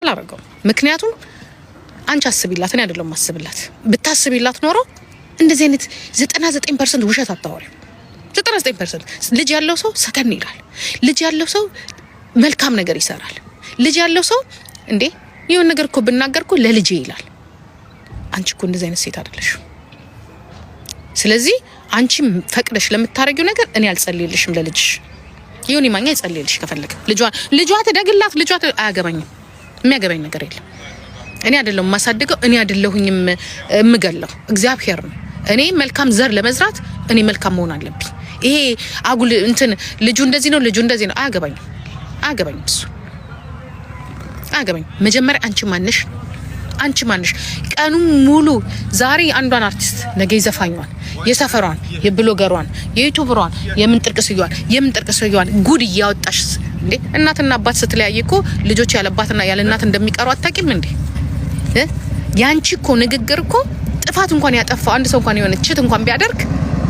አላረገው ምክንያቱም አንቺ አስቢላት እኔ አይደለም ማስብላት ብታስቢላት ኖሮ እንደዚህ አይነት 99% ውሸት አታወሪም 99% ልጅ ያለው ሰው ሰከን ይላል ልጅ ያለው ሰው መልካም ነገር ይሰራል ልጅ ያለው ሰው እንዴ ይሁን ነገር እኮ ብናገርኩ ለልጄ ይላል አንቺ እኮ እንደዚህ አይነት ሴት አይደለሽ ስለዚህ አንቺ ፈቅደሽ ለምታረጊው ነገር እኔ አልጸልይልሽም ለልጅሽ ይሁን ይማኛ ይጸልይልሽ ከፈለገ ልጇ ተደግላት ልጇ አያገባኝም የሚያገባኝ ነገር የለም እኔ አይደለም ማሳደገው እኔ አይደለሁኝም እምገለው እግዚአብሔር ነው እኔ መልካም ዘር ለመዝራት እኔ መልካም መሆን አለብኝ ይሄ አጉል እንትን ልጁ እንደዚህ ነው አያገባኝም እሱ አያገባኝ መጀመሪያ አንቺ ማንሽ ቀኑ ሙሉ ዛሬ አንዷን አርቲስት ነገ ይዘፋኛል የሰፈሯን የብሎገሯን የዩቲዩበሯን የምንጥርቅስዩዋን ጉድ ያወጣሽ እንዴ እናትና አባት ስትለያየ እኮ ልጆች ያለባትና ያለ እናት እንደሚቀሩ አታቂም እንዴ ያንቺ እኮ ንግግር እኮ ጥፋት እንኳን ያጠፋው አንድ ሰው እንኳን የሆነ ችት እንኳን ቢያደርግ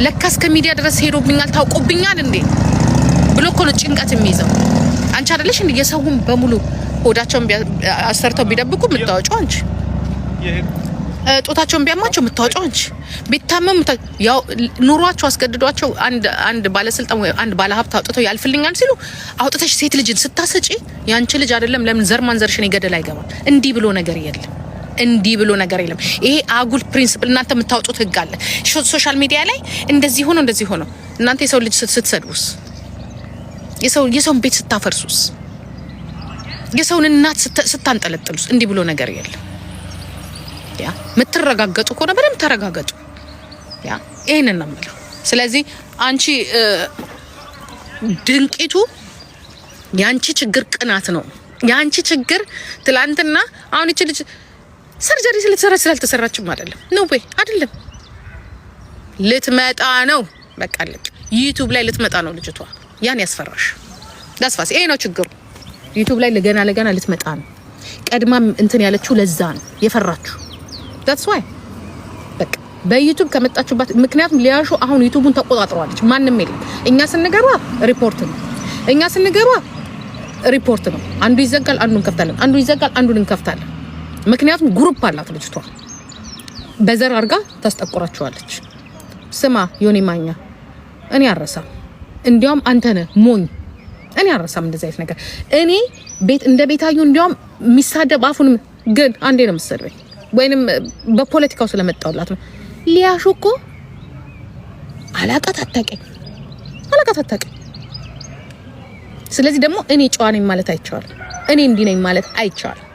ለካስ ከሚዲያ ድረስ ሄዶብኛል ታውቆብኛል እንዴ ብሎ እኮ ነው ጭንቀት የሚይዘው አንቺ አይደለሽ እንዴ የሰውን በሙሉ ሆዳቸውን አሰርተው ቢደብቁ ምታወጪው አንቺ ጦታቸውን ቢያማቸው ምታወጪው አንቺ ቢታመም ያው ኑሯቸው አስገድዷቸው አንድ ባለስልጣን ወይ አንድ ባለሀብት አውጥተው ያልፍልኛል ሲሉ አውጥተሽ ሴት ልጅን ስታሰጪ ያንቺ ልጅ አይደለም ለምን ዘርማን ዘርሽን ይገደል አይገባም እንዲህ ብሎ ነገር የለም ይሄ አጉል ፕሪንሲፕል እናንተ የምታወጡት ህግ አለ ሶሻል ሚዲያ ላይ እንደዚህ ሆኖ እናንተ የሰው ልጅ ስትሰድቡስ የሰውን ቤት ስታፈርሱስ የሰውን እናት ስታንጠለጥሉስ እንዲህ ብሎ ነገር የለም ያ ምትረጋገጡ ከሆነ በደም ተረጋገጡ ያ ይሄንን ነው ማለት ስለዚህ አንቺ ድንቂቱ ያንቺ ችግር ቅናት ነው ያንቺ ችግር ትላንትና አሁን እቺ ልጅ ሰርጀሪ ስላልተሰራችም አይደለም ወይ አይደለም ልትመጣ ነው በቃ ዩቲዩብ ላይ ልትመጣ ነው ልጅቷ ያን ያስፈራሽ ዳስፋስ ይሄ ነው ችግሩ ዩቲዩብ ላይ ለገና ልትመጣ ነው ቀድማ እንትን ያለችው ለዛ ነው የፈራችሁ that's why በቃ በዩቲዩብ ከመጣችሁበት ምክንያቱም ሊያሹ አሁን ዩቲዩቡን ተቆጣጥሯለች ማንንም የለም እኛ ስንገባ ሪፖርት ነው አንዱ ይዘጋል አንዱን እንከፍታለን ምክንያቱም ግሩፕ አላት ልጅቷ በዘር አርጋ ታስጠቆራቸዋለች ስማ ዮኒ ማኛ እኔ አረሳም እንዲያውም አንተ ነህ ሞኝ እኔ አረሳም እንደዚህ አይነት ነገር እኔ ቤት እንደ ቤታዩ እንዲያውም የሚሳደብ አፉን ግን አንዴ ነው መሰለኝ ወይንም በፖለቲካው ስለመጣውላት ነው ሊያሹ እኮ አላቀት አታቀኝ ስለዚህ ደግሞ እኔ ጨዋ ነኝ ማለት አይቻልም እኔ እንዲህ ነኝ ማለት አይቻልም